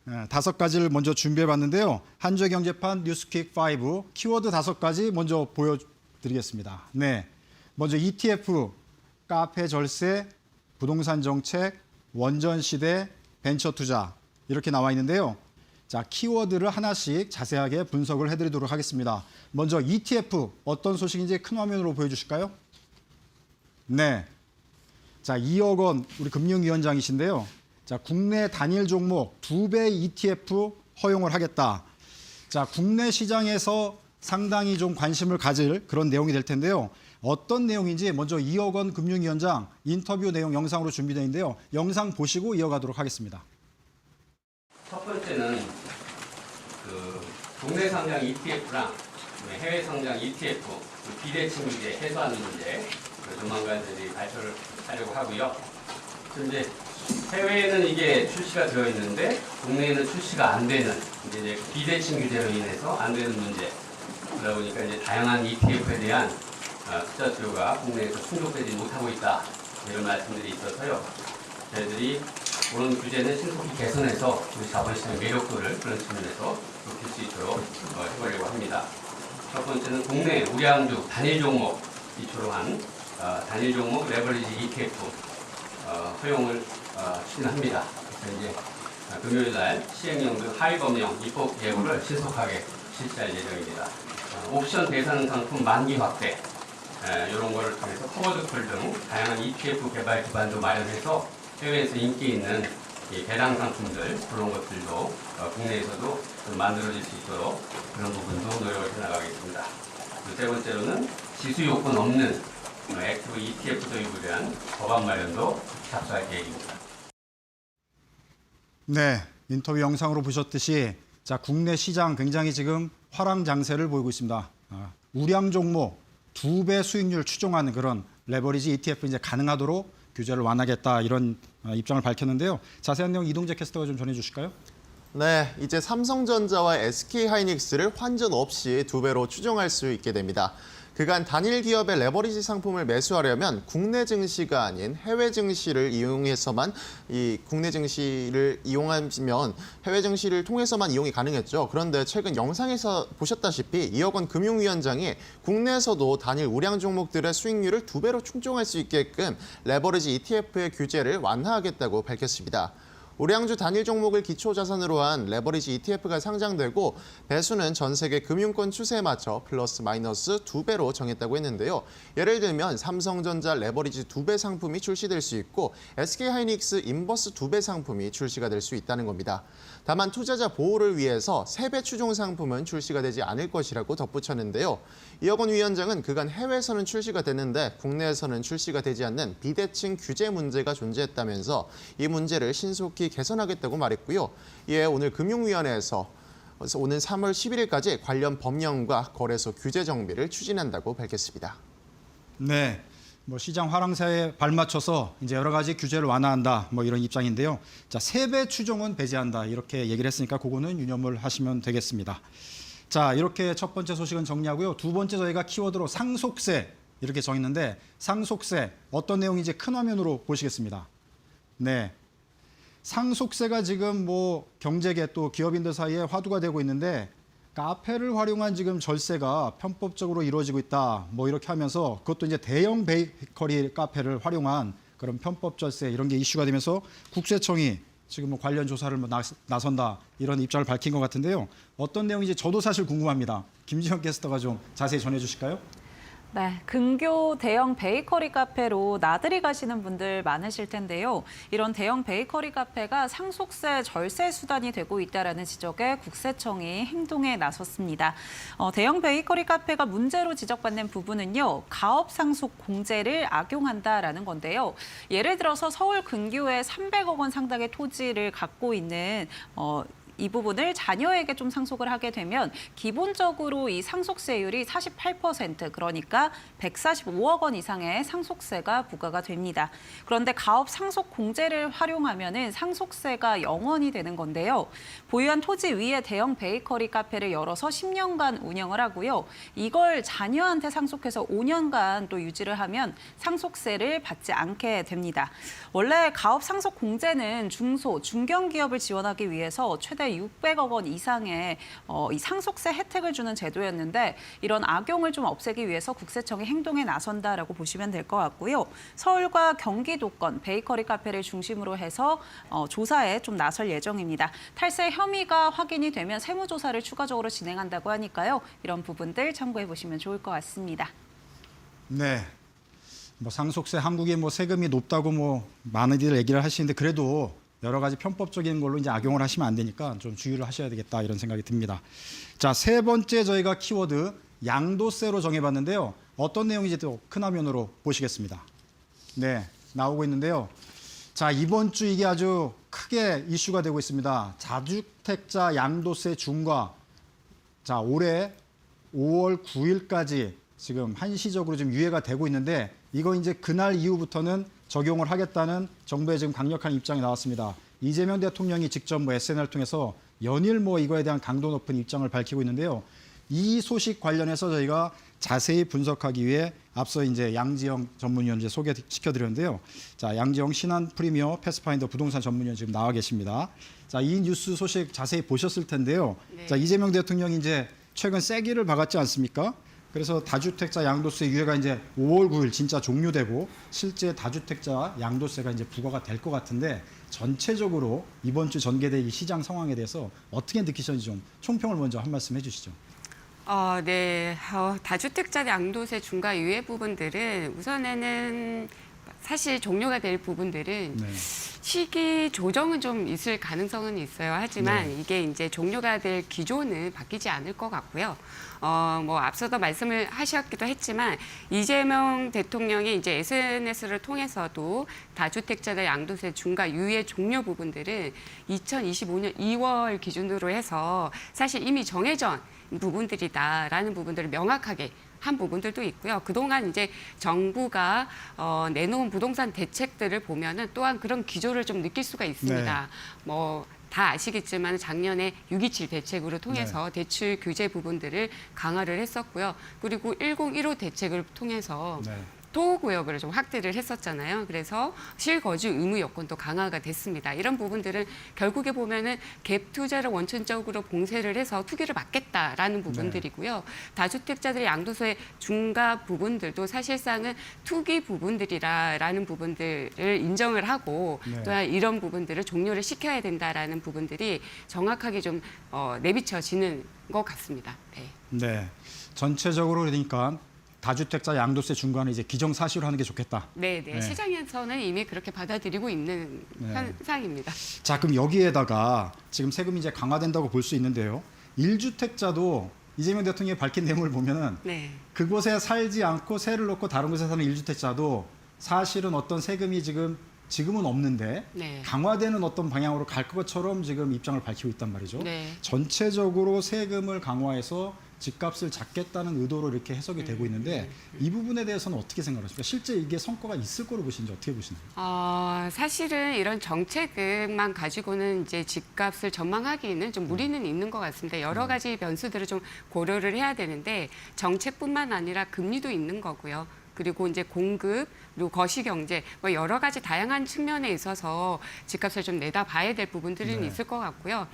5가지를 먼저 준비해봤는데요. 한주경제판 뉴스퀵 5 키워드 5가지 먼저 보여드리겠습니다. 네, 먼저 ETF, 카페 절세, 부동산 정책, 원전 시대, 벤처 투자 이렇게 나와 있는데요. 자, 키워드를 하나씩 자세하게 분석을 해드리도록 하겠습니다. 먼저 ETF 어떤 소식인지 큰 화면으로 보여주실까요? 네, 자 2억 원 우리 금융위원장이신데요. 자, 국내 단일 종목 2배 ETF 허용을 하겠다. 자, 국내 시장에서 상당히 좀 관심을 가질 그런 내용이 될 텐데요. 어떤 내용인지 먼저 2억 원 금융위원장 인터뷰 내용 영상으로 준비되어 있는데요. 영상 보시고 이어가도록 하겠습니다. 첫 번째는 국내 상장 ETF랑 해외 상장 ETF 비대칭 규제 해소하는 문제 조만간 저희들이 발표를 하려고 하고요. 현재 해외에는 이게 출시가 되어 있는데 국내에는 출시가 안 되는 이제 비대칭 규제로 인해서 안 되는 문제. 그러다 보니까 이제 다양한 ETF에 대한 투자 수요가 국내에서 충족되지 못하고 있다. 이런 말씀들이 있어서요. 저희들이 그런 규제는 신속히 개선해서 우리 자본시장의 매력도를 그런 측면에서 높일 수 있도록 해보려고 합니다. 첫 번째는 국내 우량주 단일 종목 기초로 한 단일 종목 레버리지 ETF 허용을 추진합니다. 그래서 이제 금요일 날 시행령 등 하위법령 입법 예고를 신속하게 실시할 예정입니다. 옵션 대상 상품 만기 확대 이런 거를 통해서 커버드콜 등 다양한 ETF 개발 기반도 마련해서 해외에서 인기 있는 배당 상품들 그런 것들도 국내에서도 좀 만들어질 수 있도록 그런 부분도 노력을 해나가겠습니다. 세 번째로는 지수 요건 없는 액티브 ETF 도입을 위한 법안 마련도 착수할 계획입니다. 네, 인터뷰 영상으로 보셨듯이 자, 국내 시장 굉장히 지금 화랑장세를 보이고 있습니다. 우량 종목 2배 수익률 추종하는 그런 레버리지 ETF 이제 가능하도록 규제를 완화하겠다 이런 입장을 밝혔는데요. 자세한 내용 이동재 캐스터가 좀 전해주실까요? 네, 이제 삼성전자와 SK하이닉스를 환전 없이 2배로 추정할 수 있게 됩니다. 그간 단일 기업의 레버리지 상품을 매수하려면 국내 증시가 아닌 해외 증시를 이용해서만 국내 증시를 이용하면 해외 증시를 통해서만 이용이 가능했죠. 그런데 최근 영상에서 보셨다시피 이혁원 금융위원장이 국내에서도 단일 우량 종목들의 수익률을 2배로 충족할 수 있게끔 레버리지 ETF의 규제를 완화하겠다고 밝혔습니다. 우량주 단일 종목을 기초 자산으로 한 레버리지 ETF가 상장되고 배수는 전 세계 금융권 추세에 맞춰 플러스 마이너스 2배로 정했다고 했는데요. 예를 들면 삼성전자 레버리지 2배 상품이 출시될 수 있고 SK하이닉스 인버스 2배 상품이 출시가 될 수 있다는 겁니다. 다만 투자자 보호를 위해서 3배 추종 상품은 출시가 되지 않을 것이라고 덧붙였는데요. 이혁원 위원장은 그간 해외에서는 출시가 됐는데 국내에서는 출시가 되지 않는 비대칭 규제 문제가 존재했다면서 이 문제를 신속히 개선하겠다고 말했고요. 이에 오늘 금융위원회에서 오는 3월 11일까지 관련 법령과 거래소 규제 정비를 추진한다고 밝혔습니다. 네, 시장 화랑세에 발맞춰서 이제 여러 가지 규제를 완화한다 이런 입장인데요. 자, 3배 추종은 배제한다 이렇게 얘기를 했으니까 그거는 유념을 하시면 되겠습니다. 자, 이렇게 첫 번째 소식은 정리하고요. 두 번째 저희가 키워드로 상속세 이렇게 정했는데 상속세 어떤 내용인지 큰 화면으로 보시겠습니다. 네. 상속세가 지금 경제계 또 기업인들 사이에 화두가 되고 있는데 카페를 활용한 지금 절세가 편법적으로 이루어지고 있다. 이렇게 하면서 그것도 이제 대형 베이커리 카페를 활용한 그런 편법 절세 이런 게 이슈가 되면서 국세청이 지금 관련 조사를 나선다 이런 입장을 밝힌 것 같은데요. 어떤 내용인지 저도 사실 궁금합니다. 김지현 캐스터가 좀 자세히 전해주실까요? 네, 근교 대형 베이커리 카페로 나들이 가시는 분들 많으실 텐데요. 이런 대형 베이커리 카페가 상속세 절세 수단이 되고 있다는 지적에 국세청이 행동에 나섰습니다. 대형 베이커리 카페가 문제로 지적받는 부분은요, 가업 상속 공제를 악용한다라는 건데요. 예를 들어서 서울 근교에 300억 원 상당의 토지를 갖고 있는 이 부분을 자녀에게 좀 상속을 하게 되면 기본적으로 이 상속세율이 48%, 그러니까 145억 원 이상의 상속세가 부과가 됩니다. 그런데 가업 상속 공제를 활용하면은 상속세가 0원이 되는 건데요. 보유한 토지 위에 대형 베이커리 카페를 열어서 10년간 운영을 하고요. 이걸 자녀한테 상속해서 5년간 또 유지를 하면 상속세를 받지 않게 됩니다. 원래 가업 상속 공제는 중소, 중견기업을 지원하기 위해서 최대 600억 원 이상의 이 상속세 혜택을 주는 제도였는데 이런 악용을 좀 없애기 위해서 국세청이 행동에 나선다라고 보시면 될 것 같고요. 서울과 경기도권 베이커리 카페를 중심으로 해서 조사에 좀 나설 예정입니다. 탈세 혐의가 확인이 되면 세무조사를 추가적으로 진행한다고 하니까요. 이런 부분들 참고해 보시면 좋을 것 같습니다. 네. 뭐 상속세 한국이 뭐 세금이 높다고 뭐 많이들 얘기를 하시는데 그래도 여러 가지 편법적인 걸로 이제 악용을 하시면 안 되니까 좀 주의를 하셔야 되겠다 이런 생각이 듭니다. 자, 세 번째 저희가 키워드 양도세로 정해봤는데요. 어떤 내용인지 또 큰 화면으로 보시겠습니다. 네, 나오고 있는데요. 자, 이번 주 이게 아주 크게 이슈가 되고 있습니다. 다주택자 양도세 중과. 자, 올해 5월 9일까지 지금 한시적으로 지금 유예가 되고 있는데 이거 이제 그날 이후부터는 적용을 하겠다는 정부의 지금 강력한 입장이 나왔습니다. 이재명 대통령이 직접 뭐 SNS를 통해서 연일 뭐 이거에 대한 강도 높은 입장을 밝히고 있는데요. 이 소식 관련해서 저희가 자세히 분석하기 위해 앞서 이제 양지영 전문위원 이제 소개시켜드렸는데요. 자, 양지영 신한 프리미어 패스파인더 부동산 전문위원 지금 나와 계십니다. 자, 이 뉴스 소식 자세히 보셨을 텐데요. 네. 자, 이재명 대통령이 이제 최근 세기를 박았지 않습니까? 그래서 다주택자 양도세 유예가 이제 5월 9일 진짜 종료되고 실제 다주택자 양도세가 이제 부과가 될 것 같은데 전체적으로 이번 주 전개된 이 시장 상황에 대해서 어떻게 느끼셨는지 좀 총평을 먼저 한 말씀 해주시죠. 네. 다주택자 양도세 중과 유예 부분들은 우선에는 사실 종료가 될 부분들은 네. 시기 조정은 좀 있을 가능성은 있어요. 하지만 네. 이게 이제 종료가 될 기조는 바뀌지 않을 것 같고요. 뭐 앞서도 말씀을 하셨기도 했지만 이재명 대통령이 이제 SNS를 통해서도 다주택자들 양도세 중과 유예 종료 부분들은 2025년 2월 기준으로 해서 사실 이미 정해진 부분들이다라는 부분들을 명확하게 한 부분들도 있고요. 그동안 이제 정부가 내놓은 부동산 대책들을 보면은 또한 그런 기조를 좀 느낄 수가 있습니다. 뭐 다 아시겠지만 작년에 6.27 대책으로 통해서 대출 규제 부분들을 강화를 했었고요. 그리고 1015 대책을 통해서 네. 토구역을 좀 확대를 했었잖아요. 그래서 실거주 의무 여건도 강화가 됐습니다. 이런 부분들은 결국에 보면은 갭 투자를 원천적으로 봉쇄를 해서 투기를 막겠다라는 부분들이고요. 다주택자들의 양도세 중과 부분들도 사실상은 투기 부분들이라는 부분들을 인정을 하고 네. 또한 이런 부분들을 종료를 시켜야 된다라는 부분들이 정확하게 좀 내비쳐지는 것 같습니다. 네. 네. 전체적으로 그러니까 다주택자 양도세 중과는 이제 기정사실로 하는 게 좋겠다. 네. 네. 시장에서는 이미 그렇게 받아들이고 있는 네. 현상입니다. 자, 그럼 여기에다가 지금 세금이 이제 강화된다고 볼 수 있는데요. 1주택자도 이재명 대통령이 밝힌 내용을 보면은 네. 그곳에 살지 않고 세를 놓고 다른 곳에 사는 1주택자도 사실은 어떤 세금이 지금은 없는데 네. 강화되는 어떤 방향으로 갈 것처럼 지금 입장을 밝히고 있단 말이죠. 네. 전체적으로 세금을 강화해서 집값을 잡겠다는 의도로 이렇게 해석이 되고 있는데 이 부분에 대해서는 어떻게 생각하십니까? 실제 이게 성과가 있을 거로 보시는지 어떻게 보시나요? 사실은 이런 정책만 가지고는 이제 집값을 전망하기에는 좀 무리는 있는 것 같습니다. 여러 가지 변수들을 좀 고려를 해야 되는데 정책뿐만 아니라 금리도 있는 거고요. 그리고 이제 공급, 그리고 거시경제, 뭐 여러 가지 다양한 측면에 있어서 집값을 좀 내다봐야 될 부분들은 네. 있을 것 같고요.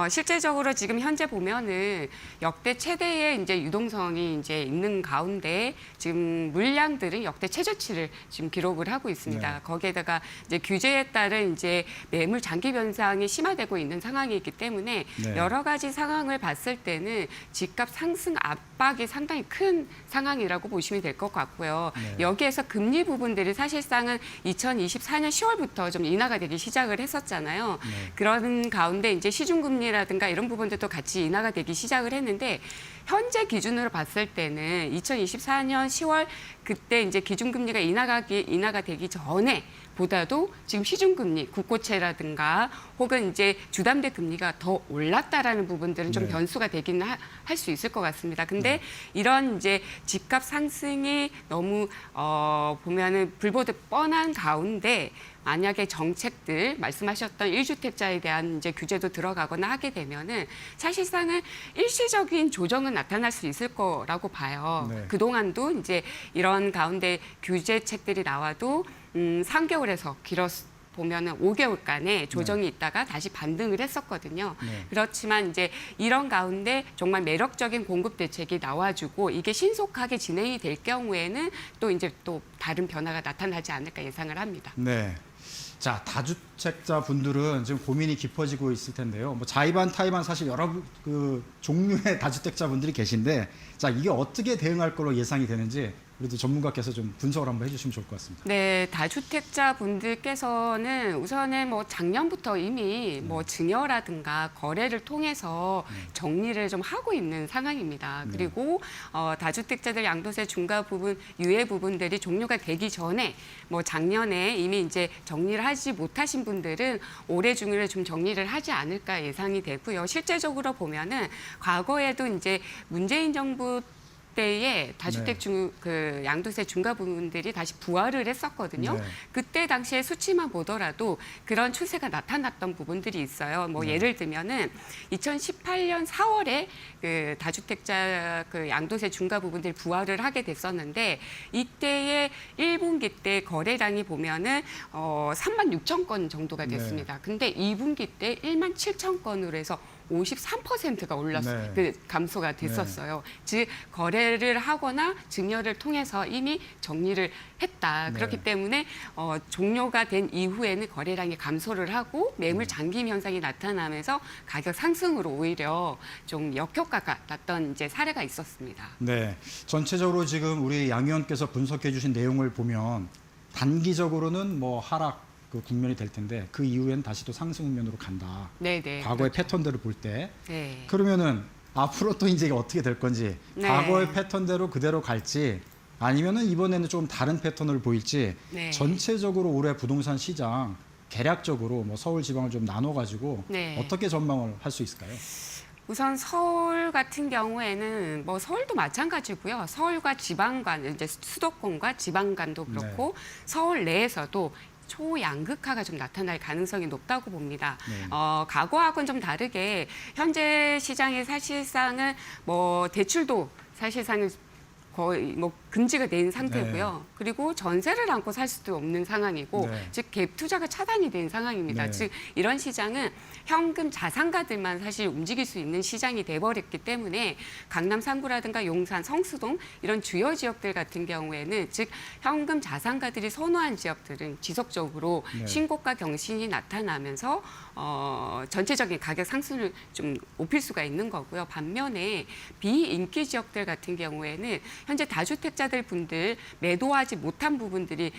실제적으로 지금 현재 보면은 역대 최대의 이제 유동성이 이제 있는 가운데 지금 물량들은 역대 최저치를 지금 기록을 하고 있습니다. 네. 거기에다가 이제 규제에 따른 이제 매물 장기 변상이 심화되고 있는 상황이 있기 때문에 네. 여러 가지 상황을 봤을 때는 집값 상승 압박이 상당히 큰 상황이라고 보시면 될 것 같고요. 네. 여기에서 금리 부분들이 사실상은 2024년 10월부터 좀 인하가 되기 시작을 했었잖아요. 네. 그런 가운데 이제 시중금리라든가 이런 부분들도 같이 인하가 되기 시작을 했는데 현재 기준으로 봤을 때는 2024년 10월 그때 이제 기준금리가 인하가 되기 전에 보다도 지금 시중금리, 국고채라든가 혹은 이제 주담대 금리가 더 올랐다라는 부분들은 좀 네. 변수가 되기는 할 수 있을 것 같습니다. 근데 이런 이제 집값 상승이 너무 보면은 불보듯 뻔한 가운데 만약에 정책들 말씀하셨던 1주택자에 대한 이제 규제도 들어가거나 하게 되면은 사실상은 일시적인 조정은 나타날 수 있을 거라고 봐요. 네. 그동안도 이제 이런 가운데 규제책들이 나와도 3개월에서 길었 보면은 5개월간의 조정이 있다가 다시 반등을 했었거든요. 네. 그렇지만 이제 이런 가운데 정말 매력적인 공급 대책이 나와주고 이게 신속하게 진행이 될 경우에는 또 이제 또 다른 변화가 나타나지 않을까 예상을 합니다. 네. 자, 다주택자 분들은 지금 고민이 깊어지고 있을 텐데요. 뭐 자의반, 타의반 사실 여러 그 종류의 다주택자 분들이 계신데, 자, 이게 어떻게 대응할 걸로 예상이 되는지 우리도 전문가께서 좀 분석을 한번 해주시면 좋을 것 같습니다. 네, 다주택자 분들께서는 우선은 뭐 작년부터 이미 뭐 증여라든가 거래를 통해서 정리를 좀 하고 있는 상황입니다. 네. 그리고 다주택자들 양도세 중과 부분, 유예 부분들이 종료가 되기 전에 뭐 작년에 이미 이제 정리를 하지 못하신 분들은 올해 중에 좀 정리를 하지 않을까 예상이 되고요. 실제적으로 보면은 과거에도 이제 문재인 정부 때에 다주택 그 양도세 중과 부분들이 다시 부활을 했었거든요. 네. 그때 당시에 수치만 보더라도 그런 추세가 나타났던 부분들이 있어요. 뭐 예를 들면은 2018년 4월에 그 다주택자 그 양도세 중과 부분들이 부활을 하게 됐었는데 이때의 1분기 때 거래량이 보면은 3만 6천 건 정도가 됐습니다. 근데 2분기 때 1만 7천 건으로 해서 53%가 올랐어요. 네. 그 감소가 됐었어요. 즉 거래를 하거나 증여를 통해서 이미 정리를 했다. 네. 그렇기 때문에 종료가 된 이후에는 거래량이 감소를 하고 매물 잠김 현상이 나타나면서 가격 상승으로 오히려 좀 역효과가 났던 이제 사례가 있었습니다. 네. 전체적으로 지금 우리 양 의원께서 분석해 주신 내용을 보면 단기적으로는 뭐 하락 그 국면이 될 텐데 그 이후엔 다시 또 상승 국면으로 간다. 네네. 과거의 패턴들을 볼 때. 네. 그러면은 앞으로 또 이제 어떻게 될 건지 네. 과거의 패턴대로 그대로 갈지 아니면은 이번에는 좀 다른 패턴을 보일지 네. 전체적으로 올해 부동산 시장 개략적으로 뭐 서울 지방을 좀 나눠 가지고 네. 어떻게 전망을 할 수 있을까요? 우선 서울 같은 경우에는 뭐 서울도 마찬가지고요. 서울과 지방간 이제 수도권과 지방간도 그렇고 서울 내에서도 초양극화가 좀 나타날 가능성이 높다고 봅니다. 네. 과거하고는 좀 다르게 현재 시장이 사실상은 뭐 대출도 사실상은 거의 뭐 금지가 된 상태고요. 그리고 전세를 안고 살 수도 없는 상황이고, 네. 즉 갭 투자가 차단이 된 상황입니다. 네. 즉 이런 시장은 현금 자산가들만 사실 움직일 수 있는 시장이 돼버렸기 때문에 강남 3구라든가 용산, 성수동 이런 주요 지역들 같은 경우에는 즉 현금 자산가들이 선호한 지역들은 지속적으로 네. 신고가 경신이 나타나면서 전체적인 가격 상승을 좀 높일 수가 있는 거고요. 반면에 비인기 지역들 같은 경우에는 현재 다주택자들 분들 매도하지 못한 부분들이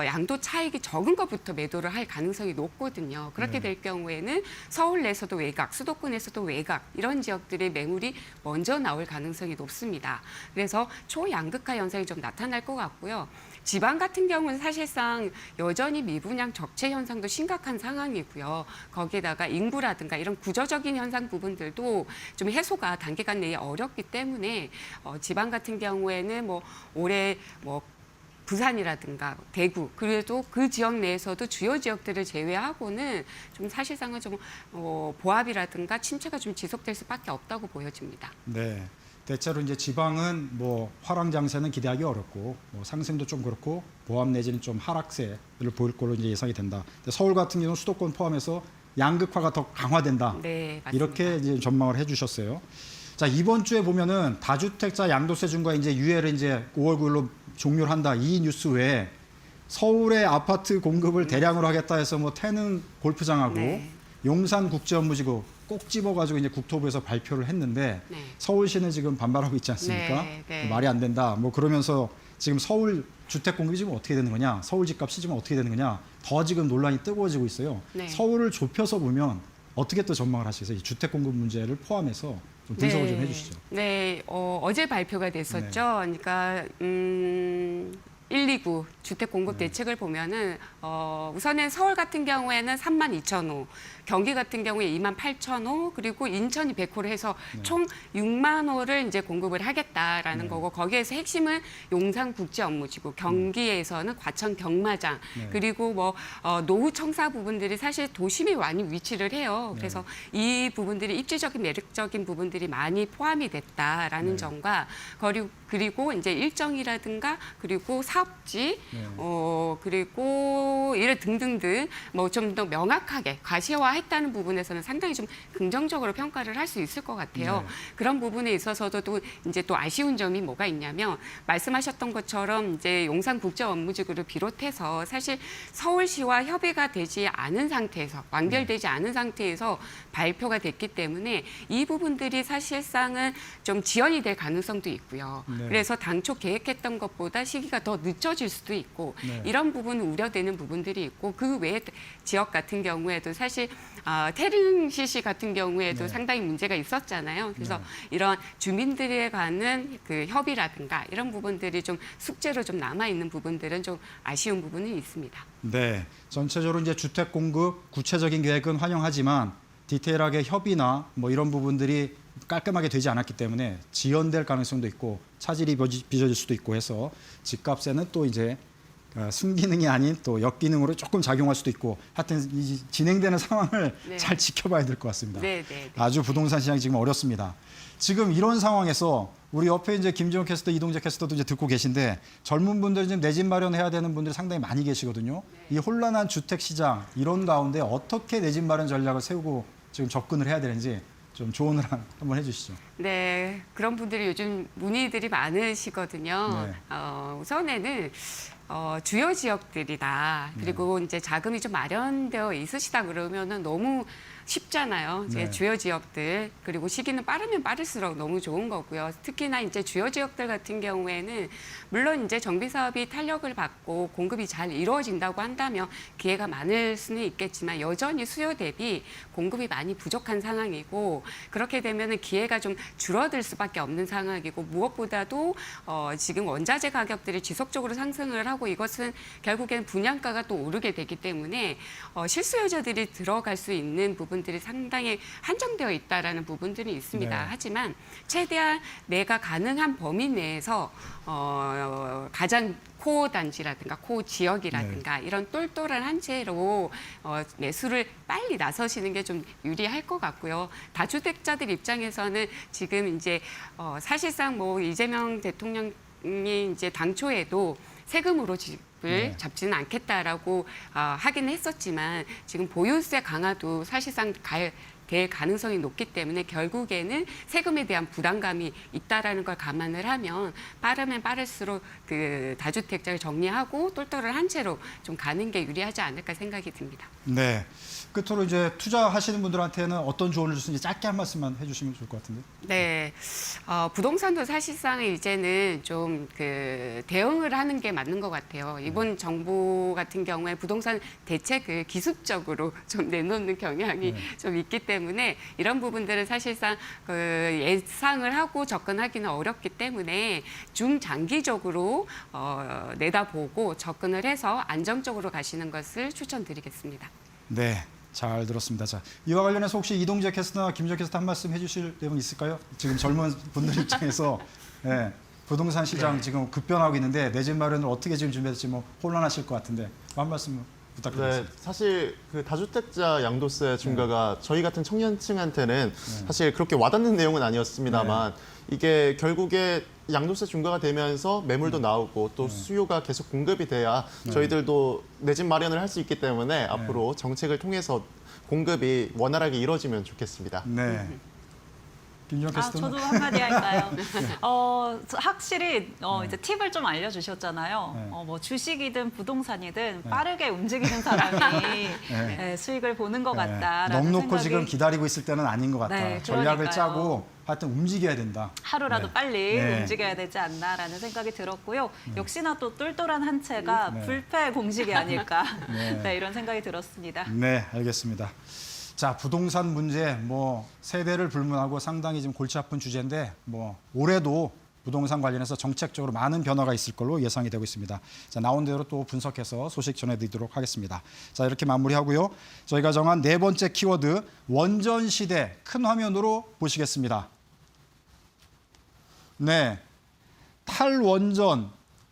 양도 차익이 적은 것부터 매도를 할 가능성이 높거든요. 그렇게 될 경우에는 서울 내에서도 외곽, 수도권에서도 외곽 이런 지역들의 매물이 먼저 나올 가능성이 높습니다. 그래서 초양극화 현상이 좀 나타날 것 같고요. 지방 같은 경우는 사실상 여전히 미분양 적체 현상도 심각한 상황이고요. 거기에다가 인구라든가 이런 구조적인 현상 부분들도 좀 해소가 단기간 내에 어렵기 때문에 지방 같은 경우에는 뭐 올해 뭐 부산이라든가 대구 그래도 그 지역 내에서도 주요 지역들을 제외하고는 좀 사실상은 좀 보합이라든가 침체가 좀 지속될 수밖에 없다고 보여집니다. 네. 대체로 이제 지방은 뭐 화랑 장세는 기대하기 어렵고 뭐 상승도 좀 그렇고 보합 내지는 좀 하락세를 보일 걸로 이제 예상이 된다. 근데 서울 같은 경우는 수도권 포함해서 양극화가 더 강화된다. 네, 맞습니다. 이렇게 이제 전망을 해주셨어요. 자, 이번 주에 보면은 다주택자 양도세 중과 이제 유예를 이제 5월 9일로 종료를 한다. 이 뉴스 외에 서울의 아파트 공급을 대량으로 하겠다 해서 뭐 태릉 골프장하고 네. 용산 국제업무지구 꼭 집어가지고 이제 국토부에서 발표를 했는데 네. 서울시는 지금 반발하고 있지 않습니까? 네, 네. 말이 안 된다. 뭐 그러면서 지금 서울 주택 공급이 지금 어떻게 되는 거냐? 서울 집값이 지금 어떻게 되는 거냐? 더 지금 논란이 뜨거워지고 있어요. 네. 서울을 좁혀서 보면 어떻게 또 전망을 하시겠어요? 이 주택 공급 문제를 포함해서 좀 분석을 네. 좀 해주시죠. 네, 어제 발표가 됐었죠. 네. 그러니까 129 주택 공급 대책을 보면은 우선은 서울 같은 경우에는 32,000호, 경기 같은 경우에 28,000호, 그리고 인천이 100호를 해서 총 6만 호를 이제 공급을 하겠다라는 거고, 거기에서 핵심은 용산 국제 업무지구, 경기에서는 과천 경마장, 그리고 뭐 노후 청사 부분들이 사실 도심에 많이 위치를 해요. 그래서 이 부분들이 입지적인 매력적인 부분들이 많이 포함이 됐다라는 점과, 그리고 이제 일정이라든가 그리고 사업지, 그리고 이런 등등등 뭐 좀 더 명확하게 가시화했다는 부분에서는 상당히 좀 긍정적으로 평가를 할 수 있을 것 같아요. 그런 부분에 있어서도 또 이제 또 아쉬운 점이 뭐가 있냐면, 말씀하셨던 것처럼 이제 용산 국제 업무지구를 비롯해서 사실 서울시와 협의가 되지 않은 상태에서, 완결되지 않은 상태에서 발표가 됐기 때문에 이 부분들이 사실상은 좀 지연이 될 가능성도 있고요. 그래서 당초 계획했던 것보다 시기가 더 늦춰질 수도 있고, 이런 부분은 우려되는 부분들이 있고, 그 외에 지역 같은 경우에도 사실 태릉 시시 같은 경우에도 상당히 문제가 있었잖아요. 그래서 이런 주민들에 관한 그 협의라든가 이런 부분들이 좀 숙제로 좀 남아 있는 부분들은 좀 아쉬운 부분은 있습니다. 네, 전체적으로 이제 주택 공급 구체적인 계획은 환영하지만 디테일하게 협의나 뭐 이런 부분들이 깔끔하게 되지 않았기 때문에 지연될 가능성도 있고 차질이 빚어질 수도 있고 해서 집값에는 또 이제 순기능이 아닌 또 역기능으로 조금 작용할 수도 있고, 하여튼 이 진행되는 상황을 잘 지켜봐야 될 것 같습니다. 아주 부동산 시장이 지금 어렵습니다. 지금 이런 상황에서 우리 옆에 이제 김지원 캐스터, 이동재 캐스터도 이제 듣고 계신데, 젊은 분들 지금 내 집 마련해야 되는 분들이 상당히 많이 계시거든요. 이 혼란한 주택 시장 이런 가운데 어떻게 내 집 마련 전략을 세우고 지금 접근을 해야 되는지 좀 조언을 한번 해주시죠. 네, 그런 분들이 요즘 문의들이 많으시거든요. 우선에는 주요 지역들이다. 그리고 이제 자금이 좀 마련되어 있으시다 그러면은 너무 쉽잖아요. 이제 주요 지역들, 그리고 시기는 빠르면 빠를수록 너무 좋은 거고요. 특히나 이제 주요 지역들 같은 경우에는 물론 이제 정비 사업이 탄력을 받고 공급이 잘 이루어진다고 한다면 기회가 많을 수는 있겠지만, 여전히 수요 대비 공급이 많이 부족한 상황이고, 그렇게 되면은 기회가 좀 줄어들 수밖에 없는 상황이고, 무엇보다도 지금 원자재 가격들이 지속적으로 상승을 하고, 이것은 결국엔 분양가가 또 오르게 되기 때문에 실수요자들이 들어갈 수 있는 부분들이 상당히 한정되어 있다라는 부분들이 있습니다. 하지만 최대한 내가 가능한 범위 내에서 가장 코어 단지라든가 코어 지역이라든가 이런 똘똘한 한 채로 매수를 빨리 나서시는 게 좀 유리할 것 같고요. 다주택자들 입장에서는 지금 이제 사실상 뭐 이재명 대통령이 이제 당초에도 세금으로 집을 잡지는 않겠다라고 하긴 했었지만, 지금 보유세 강화도 사실상 될 가능성이 높기 때문에 결국에는 세금에 대한 부담감이 있다라는 걸 감안을 하면 빠르면 빠를수록 그 다주택자를 정리하고 똘똘한 한 채로 좀 가는 게 유리하지 않을까 생각이 듭니다. 네. 끝으로 이제 투자하시는 분들한테는 어떤 조언을 주시는지 짧게 한 말씀만 해주시면 좋을 것 같은데. 네, 부동산도 사실상 이제는 좀 그 대응을 하는 게 맞는 것 같아요. 이번 정부 같은 경우에 부동산 대책을 기습적으로 좀 내놓는 경향이 좀 있기 때문에 이런 부분들은 사실상 그 예상을 하고 접근하기는 어렵기 때문에 중장기적으로 내다보고 접근을 해서 안정적으로 가시는 것을 추천드리겠습니다. 네, 잘 들었습니다. 자, 이와 관련해서 혹시 이동재 캐스터나 김지원 캐스터 한 말씀 해주실 내용 있을까요? 지금 젊은 분들 입장에서 부동산 시장 지금 급변하고 있는데 내 집 마련을 어떻게 지금 준비할지 뭐 혼란하실 것 같은데 한 말씀 부탁드리겠습니다. 네, 사실 그 다주택자 양도세 중과가 저희 같은 청년층한테는 사실 그렇게 와닿는 내용은 아니었습니다만, 이게 결국에 양도세 중과가 되면서 매물도 나오고 또 수요가 계속 공급이 돼야 저희들도 내 집 마련을 할 수 있기 때문에 앞으로 정책을 통해서 공급이 원활하게 이루어지면 좋겠습니다. 네. 김지원 캐스터는? 저도 한마디 할까요? 확실히 이제 팁을 좀 알려주셨잖아요. 뭐 주식이든 부동산이든 빠르게 움직이는 사람이 수익을 보는 것 같다라는 넉넉히 생각이 지금 기다리고 있을 때는 아닌 것 같다. 네, 전략을 그러니까요. 짜고 하여튼 움직여야 된다. 하루라도 빨리 움직여야 되지 않나라는 생각이 들었고요. 역시나 또 똘똘한 한 채가 불패 공식이 아닐까 이런 생각이 들었습니다. 네, 알겠습니다. 자, 부동산 문제 뭐 세대를 불문하고 상당히 지금 골치 아픈 주제인데 뭐 올해도 부동산 관련해서 정책적으로 많은 변화가 있을 걸로 예상이 되고 있습니다. 자, 나온 대로 또 분석해서 소식 전해드리도록 하겠습니다. 자, 이렇게 마무리하고요. 저희가 정한 네 번째 키워드 원전 시대 큰 화면으로 보시겠습니다. 네, 탈원전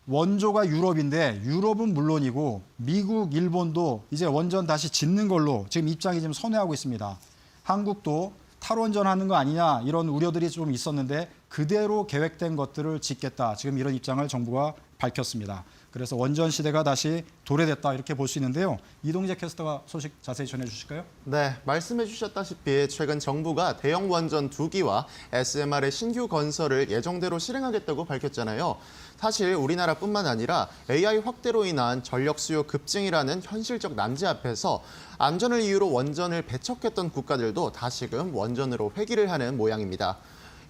원조가 유럽인데 유럽은 물론이고 미국, 일본도 이제 원전 다시 짓는 걸로 지금 입장이 좀 선회하고 있습니다. 한국도 탈원전하는 거 아니냐 이런 우려들이 좀 있었는데 그대로 계획된 것들을 짓겠다. 지금 이런 입장을 정부가 밝혔습니다. 그래서 원전 시대가 다시 도래됐다 이렇게 볼 수 있는데요. 이동재 캐스터가 소식 자세히 전해주실까요? 네, 말씀해 주셨다시피 최근 정부가 대형 원전 2기와 SMR의 신규 건설을 예정대로 실행하겠다고 밝혔잖아요. 사실 우리나라뿐만 아니라 AI 확대로 인한 전력 수요 급증이라는 현실적 난제 앞에서 안전을 이유로 원전을 배척했던 국가들도 다시금 원전으로 회귀를 하는 모양입니다.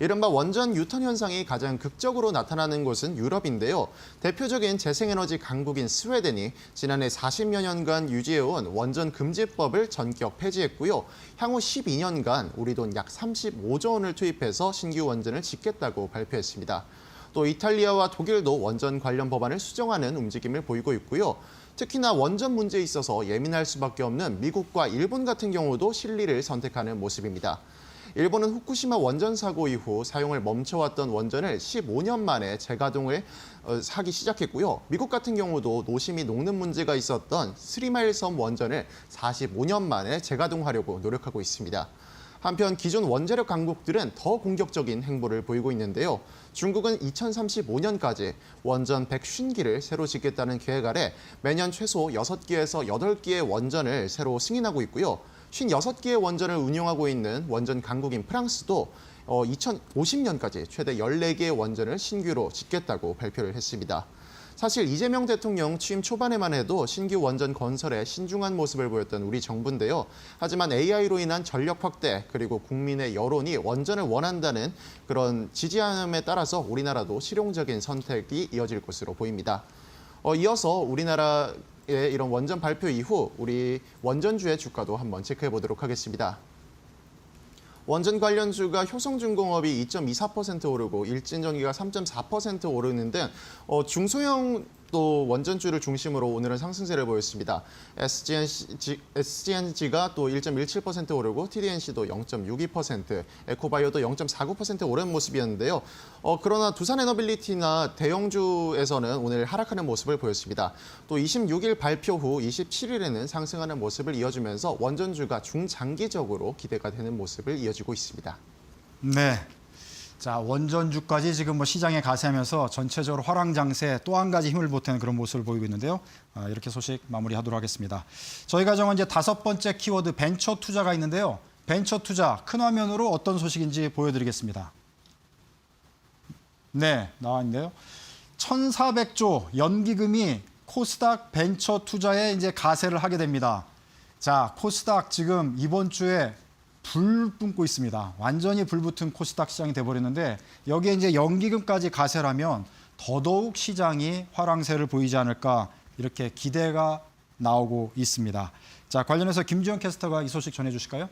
이른바 원전 유턴 현상이 가장 극적으로 나타나는 곳은 유럽인데요. 대표적인 재생에너지 강국인 스웨덴이 지난해 40여 년간 유지해온 원전 금지법을 전격 폐지했고요. 향후 12년간 우리 돈 약 35조 원을 투입해서 신규 원전을 짓겠다고 발표했습니다. 또 이탈리아와 독일도 원전 관련 법안을 수정하는 움직임을 보이고 있고요. 특히나 원전 문제에 있어서 예민할 수밖에 없는 미국과 일본 같은 경우도 실리를 선택하는 모습입니다. 일본은 후쿠시마 원전 사고 이후 사용을 멈춰왔던 원전을 15년 만에 재가동을 하기 시작했고요. 미국 같은 경우도 노심이 녹는 문제가 있었던 스리마일 섬 원전을 45년 만에 재가동하려고 노력하고 있습니다. 한편 기존 원자력 강국들은 더 공격적인 행보를 보이고 있는데요. 중국은 2035년까지 원전 150기를 새로 짓겠다는 계획 아래 매년 최소 6기에서 8기의 원전을 새로 승인하고 있고요. 56기의 원전을 운영하고 있는 원전 강국인 프랑스도 2050년까지 최대 14개의 원전을 신규로 짓겠다고 발표를 했습니다. 사실 이재명 대통령 취임 초반에만 해도 신규 원전 건설에 신중한 모습을 보였던 우리 정부인데요. 하지만 AI로 인한 전력 확대 그리고 국민의 여론이 원전을 원한다는 그런 지지함에 따라서 우리나라도 실용적인 선택이 이어질 것으로 보입니다. 이어서 우리나라의 이런 원전 발표 이후 우리 원전주의 주가도 한번 체크해 보도록 하겠습니다. 원전 관련주가 효성중공업이 2.24% 오르고 일진전기가 3.4% 오르는 등 중소형 또 원전주를 중심으로 오늘은 상승세를 보였습니다. SGNG가 또 1.17% 오르고 TDNC도 0.62%, 에코바이오도 0.49% 오른 모습이었는데요. 그러나 두산에너빌리티나 대형주에서는 오늘 하락하는 모습을 보였습니다. 또 26일 발표 후 27일에는 상승하는 모습을 이어주면서 원전주가 중장기적으로 기대가 되는 모습을 이어지고 있습니다. 네. 자, 원전주까지 지금 시장에 가세하면서 전체적으로 화랑장세 또 한 가지 힘을 보태는 그런 모습을 보이고 있는데요. 이렇게 소식 마무리하도록 하겠습니다. 저희가 정한 이제 다섯 번째 키워드 벤처 투자가 있는데요. 벤처 투자 큰 화면으로 어떤 소식인지 보여드리겠습니다. 네, 나와 있는데요. 1,400조 연기금이 코스닥 벤처 투자에 이제 가세를 하게 됩니다. 자, 코스닥 지금 이번 주에 불 뿜고 있습니다. 완전히 불붙은 코스닥 시장이 돼버렸는데 여기에 이제 연기금까지 가세를 하면 더더욱 시장이 화랑세를 보이지 않을까 이렇게 기대가 나오고 있습니다. 자, 관련해서 김주영 캐스터가 이 소식 전해주실까요?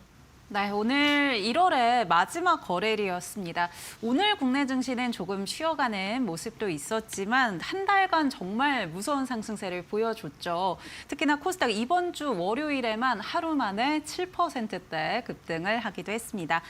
네, 오늘 1월의 마지막 거래일이었습니다. 오늘 국내 증시는 조금 쉬어가는 모습도 있었지만 한 달간 정말 무서운 상승세를 보여줬죠. 특히나 코스닥 이번 주 월요일에만 하루 만에 7%대 급등을 하기도 했습니다.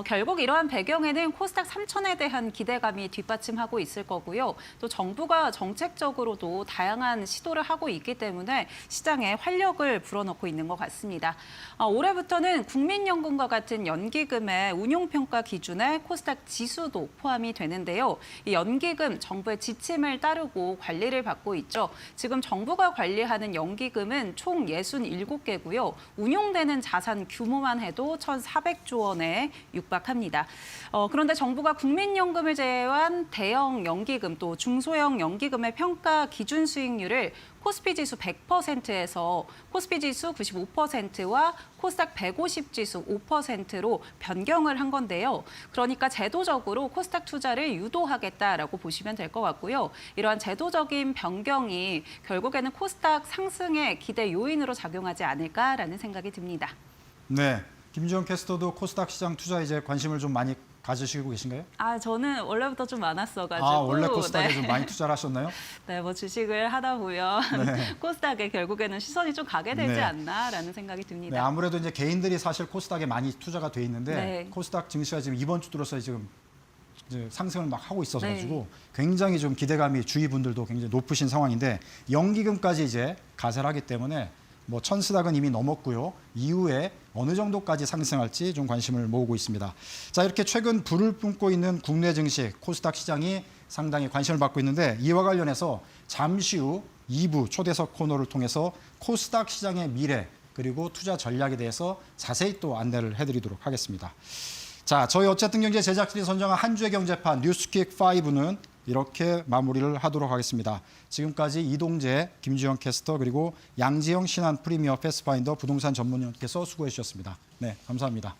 결국 이러한 배경에는 코스닥 3천에 대한 기대감이 뒷받침하고 있을 거고요. 또 정부가 정책적으로도 다양한 시도를 하고 있기 때문에 시장에 활력을 불어넣고 있는 것 같습니다. 올해부터는 국민연금 과 같은 연기금의 운용평가 기준에 코스닥 지수도 포함이 되는데요. 이 연기금 정부의 지침을 따르고 관리를 받고 있죠. 지금 정부가 관리하는 연기금은 총 67개고요. 운용되는 자산 규모만 해도 1,400조 원에 육박합니다. 그런데 정부가 국민연금을 제외한 대형 연기금 또 중소형 연기금의 평가 기준 수익률을 코스피 지수 100%에서 코스피 지수 95%와 코스닥 150 지수 5%로 변경을 한 건데요. 그러니까 제도적으로 코스닥 투자를 유도하겠다라고 보시면 될 것 같고요. 이러한 제도적인 변경이 결국에는 코스닥 상승의 기대 요인으로 작용하지 않을까라는 생각이 듭니다. 네. 김주영 캐스터도 코스닥 시장 투자 이제 관심을 좀 많이 가지시고 계신가요? 저는 원래부터 좀 많았어가지고. 원래 코스닥에 네. 좀 많이 투자를 하셨나요? 네, 뭐 주식을 하다 보면 네. 코스닥에 결국에는 시선이 좀 가게 되지 네. 않나라는 생각이 네, 듭니다. 아무래도 이제 개인들이 사실 코스닥에 많이 투자가 돼 있는데 네. 코스닥 증시가 지금 이번 주 들어서 지금 이제 상승을 막 하고 있어서 네. 가지고 굉장히 좀 기대감이 주위 분들도 굉장히 높으신 상황인데 연기금까지 이제 가세를 하기 때문에 뭐 천스닥은 이미 넘었고요. 이후에 어느 정도까지 상승할지 좀 관심을 모으고 있습니다. 자, 이렇게 최근 불을 뿜고 있는 국내 증시 코스닥 시장이 상당히 관심을 받고 있는데 이와 관련해서 잠시 후 2부 초대석 코너를 통해서 코스닥 시장의 미래 그리고 투자 전략에 대해서 자세히 또 안내를 해드리도록 하겠습니다. 자, 저희 어쨌든 경제 제작진이 선정한 한 주의 경제판 뉴스킥 5는 이렇게 마무리를 하도록 하겠습니다. 지금까지 이동재, 김주영 캐스터 그리고 양지영 신한 프리미어 패스파인더 부동산 전문위원께서 수고해 주셨습니다. 네, 감사합니다.